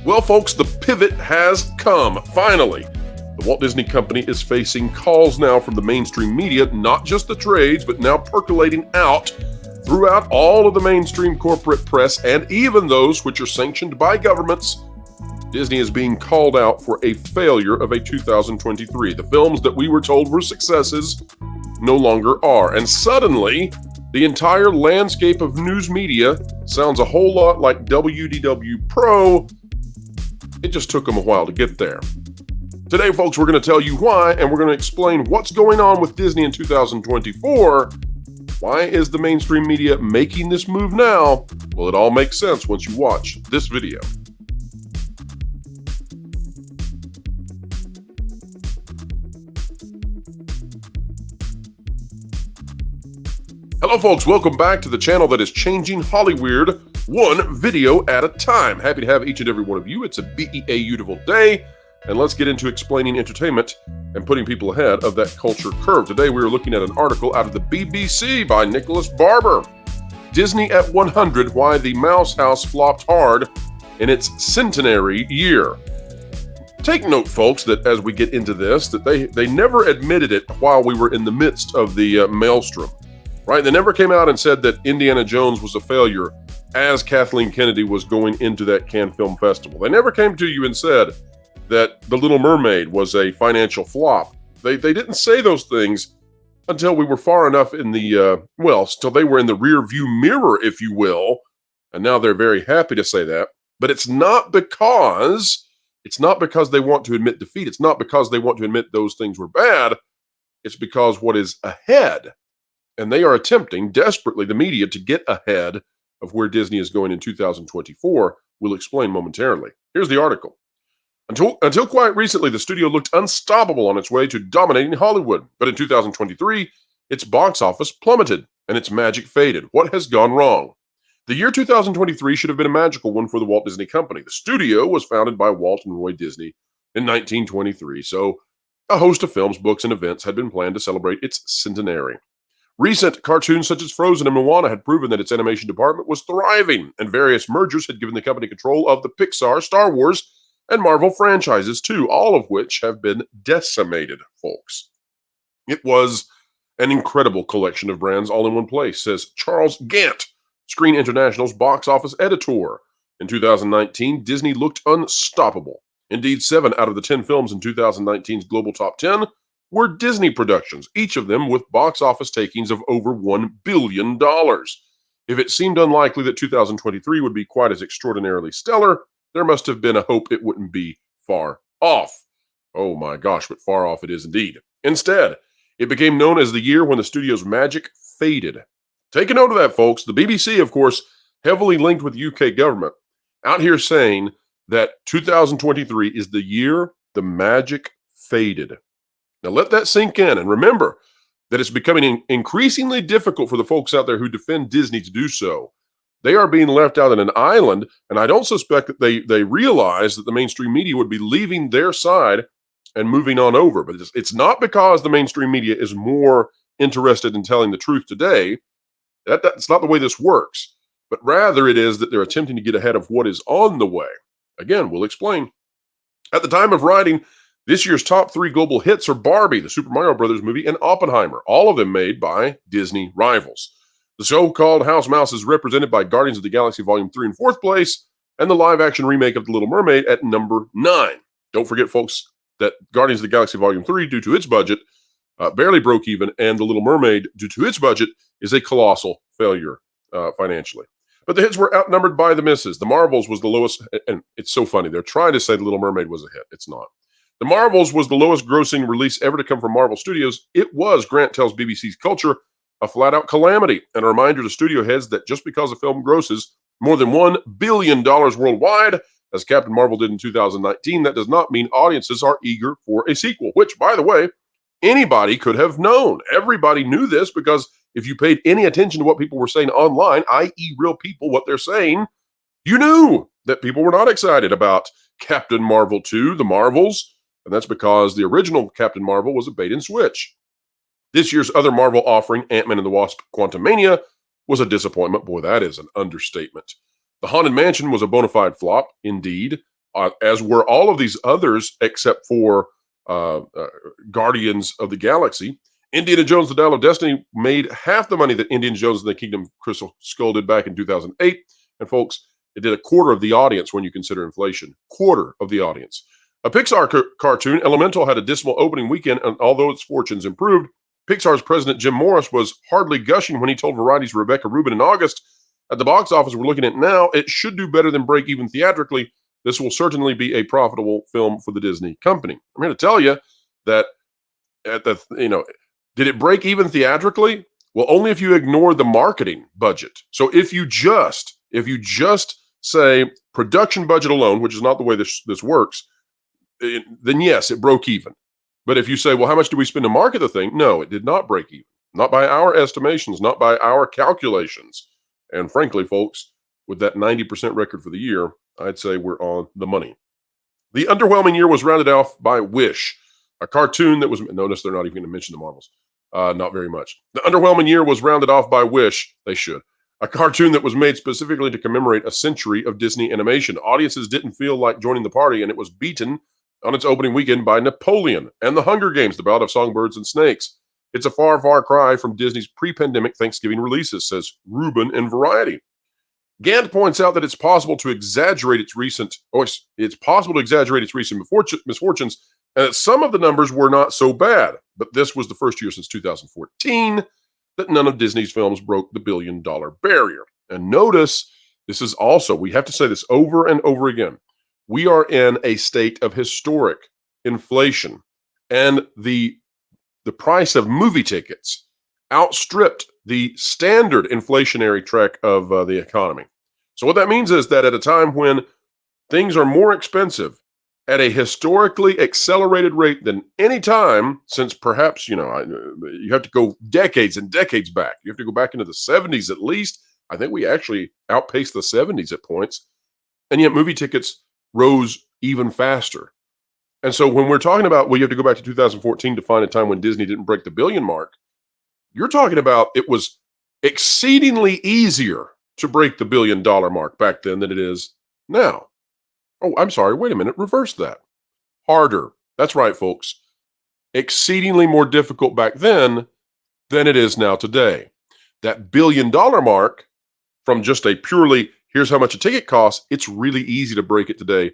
Well, folks, the pivot has come, finally. The Walt Disney Company is facing calls now from the mainstream media, not just the trades, but now percolating out throughout all of the mainstream corporate press and even those which are sanctioned by governments. Disney is being called out for a failure of a 2023. The films that we were told were successes no longer are. And suddenly, the entire landscape of news media sounds a whole lot like WDW Pro. It just took them a while to get there. Today, folks, we're going to tell you why, and we're going to explain what's going on with Disney in 2024. Why is the mainstream media making this move now? Well, it all makes sense once you watch this video. Hello, folks. Welcome back to the channel that is changing Hollywood one video at a time. Happy to have each and every one of you. It's a beautiful day, and let's get into explaining entertainment and putting people ahead of that culture curve. Today, we are looking at an article out of the BBC by Nicholas Barber. Disney at 100, Why the Mouse House Flopped Hard in its centenary year. Take note, folks, that as we get into this, that they never admitted it while we were in the midst of the maelstrom. Right? They never came out and said that Indiana Jones was a failure as Kathleen Kennedy was going into that Cannes Film Festival. They never came to you and said that The Little Mermaid was a financial flop. They didn't say those things until we were far enough in the, till they were in the rear view mirror, if you will. And now they're very happy to say that. But it's not because they want to admit defeat. It's not because they want to admit those things were bad. It's because what is ahead. And they are attempting desperately, the media, to get ahead of where Disney is going in 2024. We'll explain momentarily. Here's the article. Until quite recently, the studio looked unstoppable on its way to dominating Hollywood. But in 2023, its box office plummeted and its magic faded. What has gone wrong? The year 2023 should have been a magical one for the Walt Disney Company. The studio was founded by Walt and Roy Disney in 1923, so a host of films, books, and events had been planned to celebrate its centenary. Recent cartoons such as Frozen and Moana had proven that its animation department was thriving, and various mergers had given the company control of the Pixar, Star Wars, and Marvel franchises too, all of which have been decimated, folks. It was an incredible collection of brands all in one place, says Charles Gant, Screen International's box office editor. In 2019, Disney looked unstoppable. Indeed, 7 out of the 10 films in 2019's global top 10 were Disney productions, each of them with box office takings of over $1 billion. If it seemed unlikely that 2023 would be quite as extraordinarily stellar, there must have been a hope it wouldn't be far off. Oh my gosh, but far off it is indeed. Instead, it became known as the year when the studio's magic faded. Take a note of that, folks. The BBC, of course, heavily linked with the UK government, out here saying that 2023 is the year the magic faded. Now let that sink in, and remember that it's becoming increasingly difficult for the folks out there who defend Disney to do so. They are being left out on an island, and I don't suspect that they realize that the mainstream media would be leaving their side and moving on over. But it's not because the mainstream media is more interested in telling the truth today. That's not the way this works. But rather it is that they're attempting to get ahead of what is on the way. Again, we'll explain. At the time of writing, this year's top 3 global hits are Barbie, the Super Mario Brothers movie, and Oppenheimer, all of them made by Disney rivals. The so-called House Mouse is represented by Guardians of the Galaxy Volume 3 in 4th place, and the live-action remake of The Little Mermaid at number 9. Don't forget, folks, that Guardians of the Galaxy Volume 3, due to its budget, barely broke even, and The Little Mermaid, due to its budget, is a colossal failure financially. But the hits were outnumbered by the misses. The Marvels was the lowest, and it's so funny. They're trying to say The Little Mermaid was a hit. It's not. The Marvels was the lowest grossing release ever to come from Marvel Studios. It was, Grant tells BBC's Culture, a flat-out calamity, and a reminder to studio heads that just because a film grosses more than $1 billion worldwide, as Captain Marvel did in 2019, that does not mean audiences are eager for a sequel, which, by the way, anybody could have known. Everybody knew this because if you paid any attention to what people were saying online, i.e. real people, what they're saying, you knew that people were not excited about Captain Marvel 2, The Marvels, and that's because the original Captain Marvel was a bait and switch. This year's other Marvel offering, Ant-Man and the Wasp: Quantumania, was a disappointment. Boy, that is an understatement. The Haunted Mansion was a bona fide flop, indeed. as were all of these others except for Guardians of the Galaxy. Indiana Jones: The Dial of Destiny made half the money that Indiana Jones and the Kingdom of Crystal Skull did back in 2008. And folks, it did a quarter of the audience when you consider inflation. Quarter of the audience. A Pixar cartoon, Elemental, had a dismal opening weekend, and although its fortunes improved, Pixar's president Jim Morris was hardly gushing when he told Variety's Rebecca Rubin in August, at the box office we're looking at now, it should do better than break even theatrically. This will certainly be a profitable film for the Disney company. I'm here to tell you that did it break even theatrically? Well, only if you ignore the marketing budget. So if you just say production budget alone, which is not the way this works, then yes, it broke even. But if you say, well, how much do we spend to market the thing? No, it did not break even. Not by our estimations, not by our calculations. And frankly, folks, with that 90% record for the year, I'd say we're on the money. The underwhelming year was rounded off by Wish, a cartoon that was, notice they're not even going to mention the Marvels. Not very much. The underwhelming year was rounded off by Wish, they should, a cartoon that was made specifically to commemorate a century of Disney animation. Audiences didn't feel like joining the party, and it was beaten on its opening weekend by Napoleon and The Hunger Games, The Ballad of Songbirds and Snakes. It's a far, far cry from Disney's pre-pandemic Thanksgiving releases, says Rubin in Variety. Gant points out that it's possible to exaggerate its recent misfortunes, and that some of the numbers were not so bad. But this was the first year since 2014 that none of Disney's films broke the billion-dollar barrier. And notice, this is also, we have to say this over and over again, we are in a state of historic inflation, and the price of movie tickets outstripped the standard inflationary track of the economy. So what that means is that at a time when things are more expensive at a historically accelerated rate than any time since perhaps, you have to go decades and decades back. You have to go back into the 70s at least. I think we actually outpaced the 70s at points. And yet movie tickets rose even faster. And so when we're talking about, well, you have to go back to 2014 to find a time when Disney didn't break the billion mark, you're talking about it was exceedingly easier to break the billion-dollar mark back then than it is now. Oh, I'm sorry. Wait a minute. Reverse that. Harder. That's right, folks. Exceedingly more difficult back then than it is now today. That billion-dollar mark, from just a purely, here's how much a ticket costs, it's really easy to break it today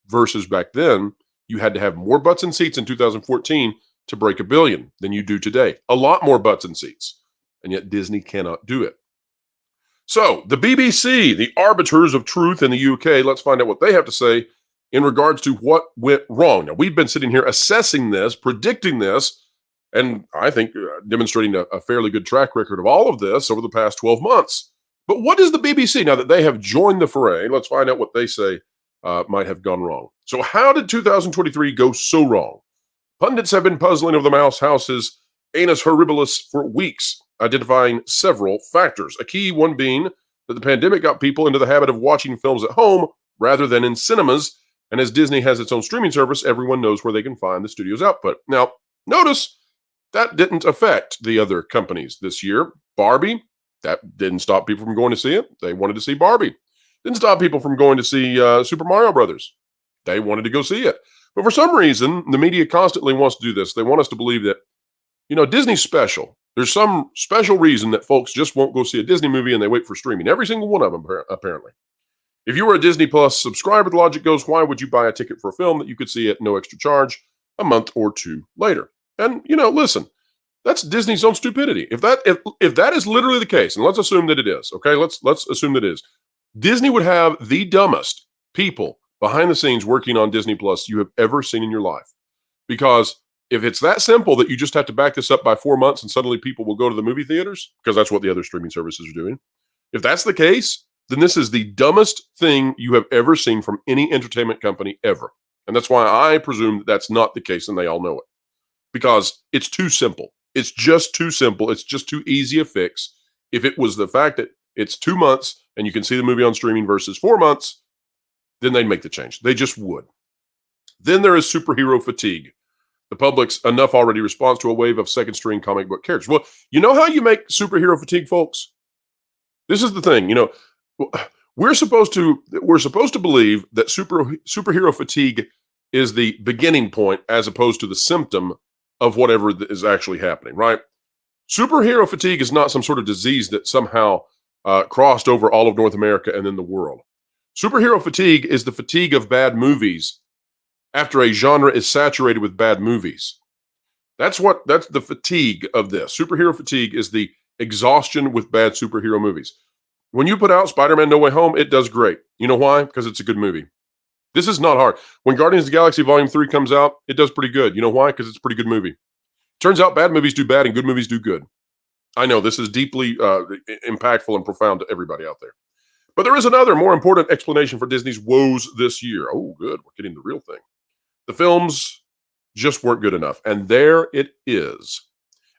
versus back then. You had to have more butts and seats in 2014 to break a billion than you do today. A lot more butts and seats. And yet Disney cannot do it. So the BBC, the arbiters of truth in the UK, let's find out what they have to say in regards to what went wrong. Now, we've been sitting here assessing this, predicting this, and I think demonstrating a fairly good track record of all of this over the past 12 months. But what is the BBC, now that they have joined the fray? Let's find out what they say might have gone wrong. So how did 2023 go so wrong? Pundits have been puzzling over the Mouse House's annus horribilis for weeks, identifying several factors. A key one being that the pandemic got people into the habit of watching films at home rather than in cinemas. And as Disney has its own streaming service, everyone knows where they can find the studio's output. Now, notice that didn't affect the other companies this year. Barbie, that didn't stop people from going to see it. They wanted to see Barbie. Didn't stop people from going to see Super Mario Brothers. They wanted to go see it. But for some reason, the media constantly wants to do this. They want us to believe that, Disney's special. There's some special reason that folks just won't go see a Disney movie and they wait for streaming. Every single one of them, apparently. If you were a Disney Plus subscriber, the logic goes, why would you buy a ticket for a film that you could see at no extra charge a month or two later? And, listen, that's Disney's own stupidity. If that is literally the case, and let's assume that it is, okay? Let's assume that it is. Disney would have the dumbest people behind the scenes working on Disney Plus you have ever seen in your life. Because if it's that simple that you just have to back this up by 4 months and suddenly people will go to the movie theaters, because that's what the other streaming services are doing. If that's the case, then this is the dumbest thing you have ever seen from any entertainment company ever. And that's why I presume that that's not the case, and they all know it. Because it's too simple. It's just too simple. It's just too easy a fix. If it was the fact that it's 2 months and you can see the movie on streaming versus 4 months, then they'd make the change. They just would. Then there is superhero fatigue. The public's enough already response to a wave of second-string comic book characters. Well, you know how you make superhero fatigue, folks? This is the thing. We're supposed to believe that superhero fatigue is the beginning point as opposed to the symptom of whatever is actually happening, right? Superhero fatigue is not some sort of disease that somehow crossed over all of North America and then the world. Superhero fatigue is the fatigue of bad movies after a genre is saturated with bad movies. That's the fatigue of this. Superhero fatigue is the exhaustion with bad superhero movies. When you put out Spider-Man No Way Home, it does great. You know why? Because it's a good movie. This is not hard. When Guardians of the Galaxy Volume 3 comes out, it does pretty good. You know why? Because it's a pretty good movie. Turns out bad movies do bad and good movies do good. I know this is deeply impactful and profound to everybody out there. But there is another more important explanation for Disney's woes this year. Oh, good. We're getting the real thing. The films just weren't good enough. And there it is.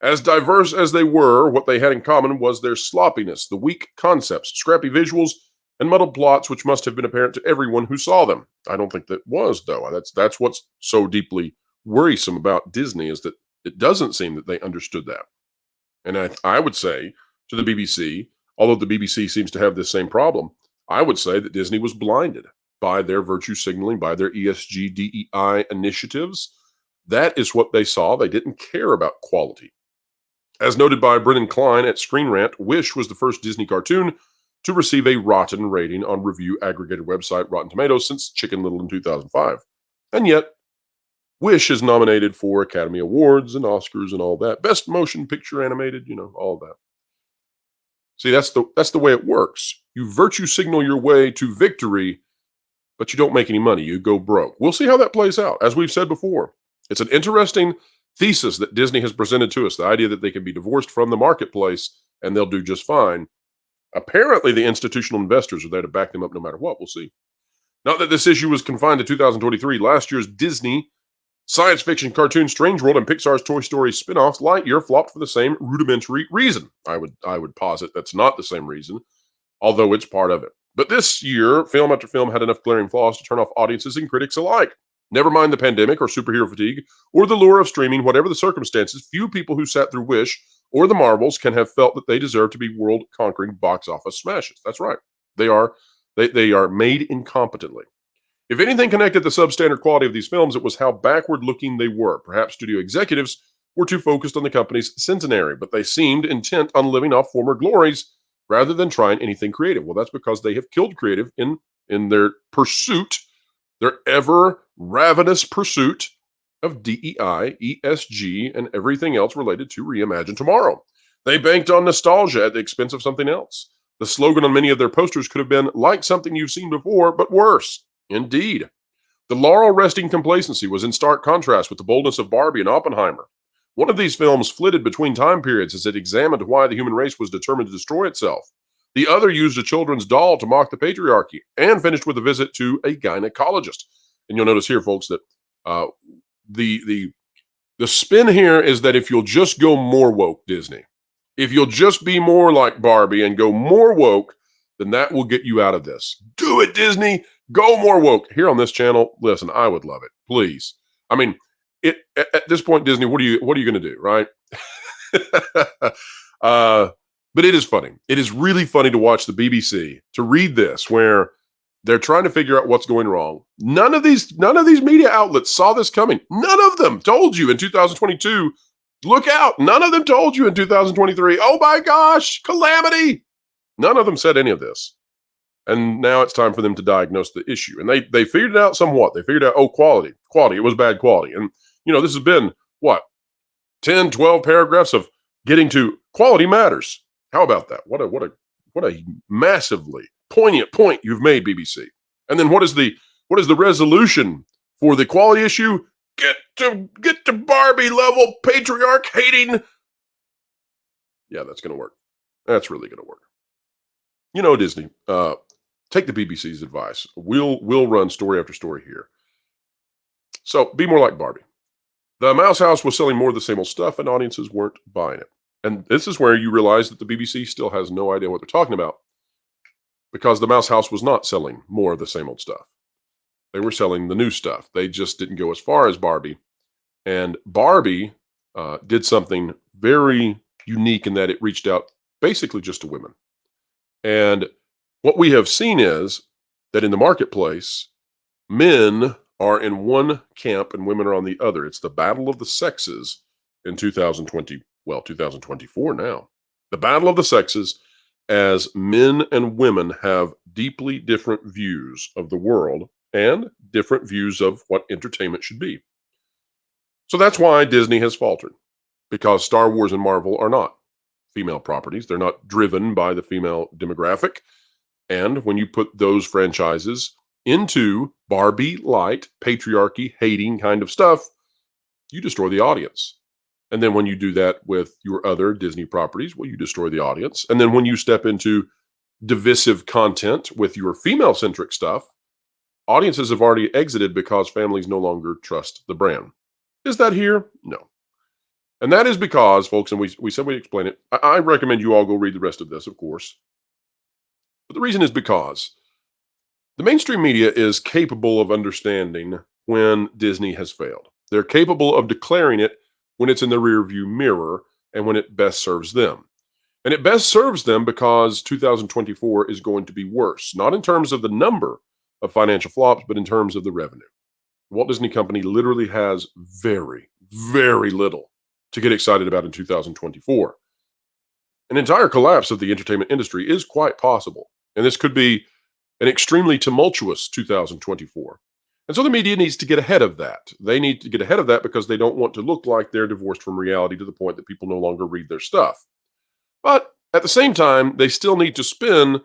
As diverse as they were, what they had in common was their sloppiness, the weak concepts, scrappy visuals, and muddled plots, which must have been apparent to everyone who saw them. I don't think that was, though. That's what's so deeply worrisome about Disney, is that it doesn't seem that they understood that. And I would say to the BBC, although the BBC seems to have this same problem, I would say that Disney was blinded by their virtue signaling, by their ESG, DEI initiatives. That is what they saw. They didn't care about quality. As noted by Brennan Klein at Screen Rant, Wish was the first Disney cartoon to receive a rotten rating on review aggregator website Rotten Tomatoes since Chicken Little in 2005. And yet, Wish is nominated for Academy Awards and Oscars and all that. Best motion picture animated, all that. See, that's the way it works. You virtue signal your way to victory, but you don't make any money. You go broke. We'll see how that plays out. As we've said before, it's an interesting thesis that Disney has presented to us, the idea that they can be divorced from the marketplace and they'll do just fine. Apparently, the institutional investors are there to back them up no matter what. We'll see. Not that this issue was confined to 2023. Last year's Disney science fiction cartoon Strange World and Pixar's Toy Story spin-offs Lightyear flopped for the same rudimentary reason. I would posit that's not the same reason, although it's part of it. But this year, film after film had enough glaring flaws to turn off audiences and critics alike. Never mind the pandemic or superhero fatigue or the lure of streaming, whatever the circumstances, few people who sat through Wish or the Marvels can have felt that they deserve to be world-conquering box office smashes. That's right. They are made incompetently. If anything connected the substandard quality of these films, it was how backward-looking they were. Perhaps studio executives were too focused on the company's centenary, but they seemed intent on living off former glories rather than trying anything creative. Well, that's because they have killed creative in their pursuit, their ever ravenous pursuit of DEI, ESG, and everything else related to Reimagine Tomorrow. They banked on nostalgia at the expense of something else. The slogan on many of their posters could have been, like something you've seen before, but worse. Indeed. The laurel-resting complacency was in stark contrast with the boldness of Barbie and Oppenheimer. One of these films flitted between time periods as it examined why the human race was determined to destroy itself. The other used a children's doll to mock the patriarchy and finished with a visit to a gynecologist. And you'll notice here, folks, that the spin here is that if you'll just go more woke, Disney, if you'll just be more like Barbie and go more woke, then that will get you out of this. Do it, Disney. Go more woke. Here on this channel, listen, I would love it. Please. I mean, at this point, Disney, what are you going to do, right? But it is funny. It is really funny to watch the BBC, to read this, where they're trying to figure out what's going wrong. None of these media outlets saw this coming. None of them told you in 2022, look out. None of them told you in 2023, oh my gosh, calamity. None of them said any of this. And now it's time for them to diagnose the issue. And they figured it out somewhat. They figured out, quality. It was bad quality. And, this has been, 10, 12 paragraphs of getting to quality matters. How about that? What a massively poignant point you've made, BBC. And then what is the resolution for the quality issue? Get to Barbie level patriarch hating. Yeah, that's going to work. That's really going to work. Disney, take the BBC's advice. We'll run story after story here. So be more like Barbie. The Mouse House was selling more of the same old stuff, and audiences weren't buying it. And this is where you realize that the BBC still has no idea what they're talking about, because the Mouse House was not selling more of the same old stuff. They were selling the new stuff. They just didn't go as far as Barbie. And Barbie did something very unique in that it reached out basically just to women. And What we have seen is that in the marketplace, men are in one camp and women are on the other. It's the battle of the sexes in 2024 now. The battle of the sexes, as men and women have deeply different views of the world and different views of what entertainment should be. So that's why Disney has faltered, because Star Wars and Marvel are not female properties. They're not driven by the female demographic. And when you put those franchises into Barbie light, patriarchy hating kind of stuff, you destroy the audience. And then when you do that with your other Disney properties, well, you destroy the audience. And then when you step into divisive content with your female-centric stuff, audiences have already exited because families no longer trust the brand. Is that here? No. And that is because, folks, and we said we'd explain it. I recommend you all go read the rest of this, of course. But the reason is because the mainstream media is capable of understanding when Disney has failed. They're capable of declaring it when it's in the rearview mirror and when it best serves them. And it best serves them because 2024 is going to be worse, not in terms of the number of financial flops, but in terms of the revenue. The Walt Disney Company literally has very, very little to get excited about in 2024. An entire collapse of the entertainment industry is quite possible, and this could be an extremely tumultuous 2024. And so the media needs to get ahead of that. They need to get ahead of that because they don't want to look like they're divorced from reality to the point that people no longer read their stuff. But at the same time, they still need to spin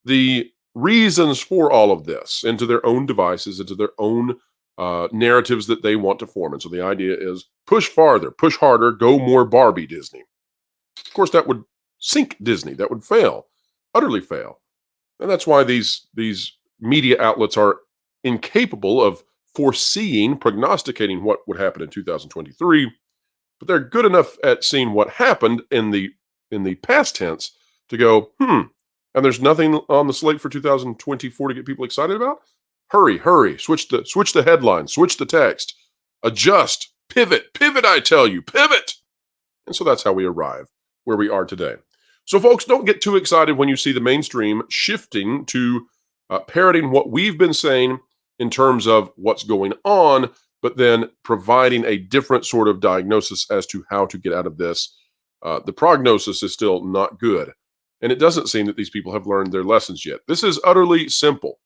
the reasons for all of this into their own devices, into their own narratives that they want to form. And so the idea is push farther, push harder, go more Barbie Disney. Of course, that would sink Disney. That would fail, utterly fail. And that's why these media outlets are incapable of foreseeing, prognosticating what would happen in 2023, but they're good enough at seeing what happened in the past tense to go, and there's nothing on the slate for 2024 to get people excited about. Hurry, switch the headline, switch the text, adjust, pivot, I tell you, pivot. And so that's how we arrive where we are today. So folks, don't get too excited when you see the mainstream shifting to parroting what we've been saying in terms of what's going on, but then providing a different sort of diagnosis as to how to get out of this. The prognosis is still not good. And it doesn't seem that these people have learned their lessons yet. This is utterly simple.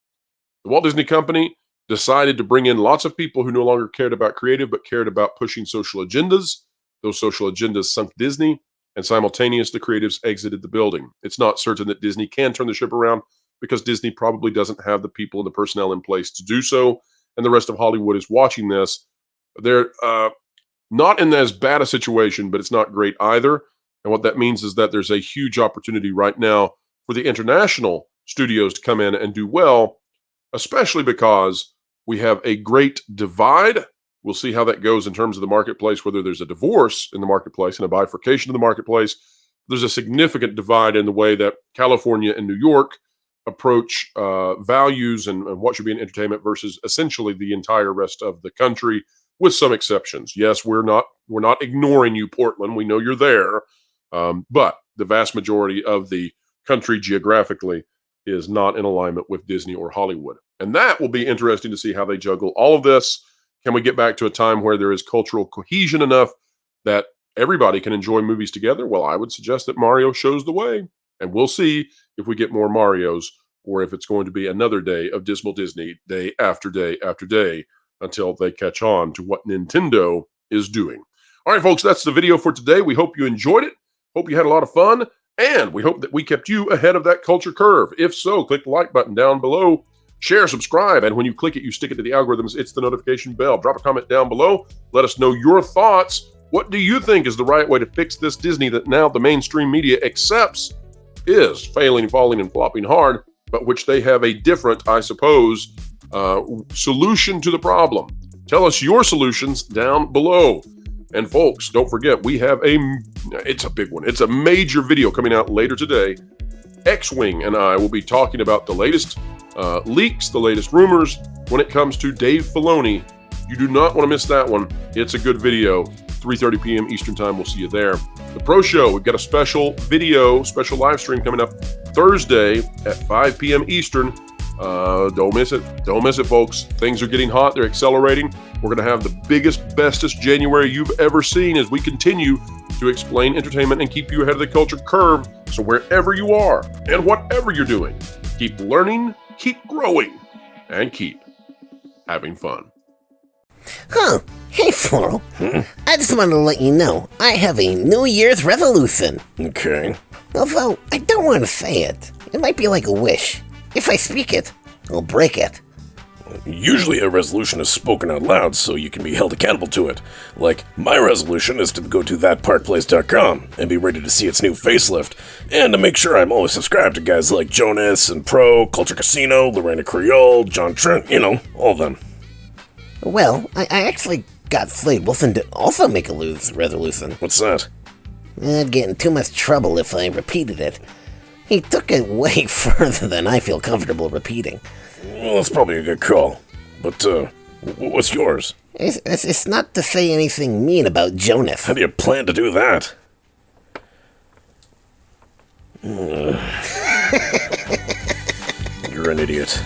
The Walt Disney Company decided to bring in lots of people who no longer cared about creative, but cared about pushing social agendas. Those social agendas sunk Disney, and simultaneously the creatives exited the building. It's not certain that Disney can turn the ship around because Disney probably doesn't have the people and the personnel in place to do so. And the rest of Hollywood is watching this. They're not in as bad a situation, but it's not great either. And what that means is that there's a huge opportunity right now for the international studios to come in and do well, especially because we have a great divide. We'll see how that goes in terms of the marketplace, whether there's a divorce in the marketplace and a bifurcation of the marketplace. There's a significant divide in the way that California and New York approach values and what should be in entertainment versus essentially the entire rest of the country, with some exceptions. Yes, we're not ignoring you, Portland. We know you're there. But the vast majority of the country geographically is not in alignment with Disney or Hollywood. And that will be interesting to see how they juggle all of this. Can we get back to a time where there is cultural cohesion enough that everybody can enjoy movies together? Well, I would suggest that Mario shows the way. And we'll see if we get more Marios or if it's going to be another day of dismal Disney, day after day after day, until they catch on to what Nintendo is doing. All right, folks, that's the video for today. We hope you enjoyed it. Hope you had a lot of fun. And we hope that we kept you ahead of that culture curve. If so, click the like button down below. Share, subscribe, and when you click it, you stick it to the algorithms. It's the notification bell. Drop a comment down below. Let us know your thoughts. What do you think is the right way to fix this Disney that now the mainstream media accepts is failing, falling, and flopping hard, but which they have a different, I suppose, solution to the problem? Tell us your solutions down below. And folks, don't forget, we have it's a big one. It's a major video coming out later today. X-Wing and I will be talking about the latest leaks, the latest rumors when it comes to Dave Filoni. You do not want to miss that one. It's a good video. 3:30 p.m. Eastern Time. We'll see you there. The Pro Show, we've got a special video, special live stream coming up Thursday at 5 p.m. Eastern. Don't miss it. Don't miss it, folks. Things are getting hot. They're accelerating. We're going to have the biggest, bestest January you've ever seen as we continue to explain entertainment and keep you ahead of the culture curve. So wherever you are and whatever you're doing, keep learning, keep growing, and keep having fun. Huh. Hey, Floral. I just wanted to let you know I have a New Year's resolution. Okay. Although, I don't want to say it. It might be like a wish. If I speak it, I'll break it. Usually a resolution is spoken out loud so you can be held accountable to it. Like, my resolution is to go to thatparkplace.com and be ready to see its new facelift, and to make sure I'm always subscribed to guys like Jonas and Pro, Culture Casino, Lorena Creole, John Trent, all of them. Well, I actually got Slade Wilson to also make a resolution. What's that? I'd get in too much trouble if I repeated it. He took it way further than I feel comfortable repeating. Well, that's probably a good call. But, what's yours? It's not to say anything mean about Jonas. How do you plan to do that? You're an idiot.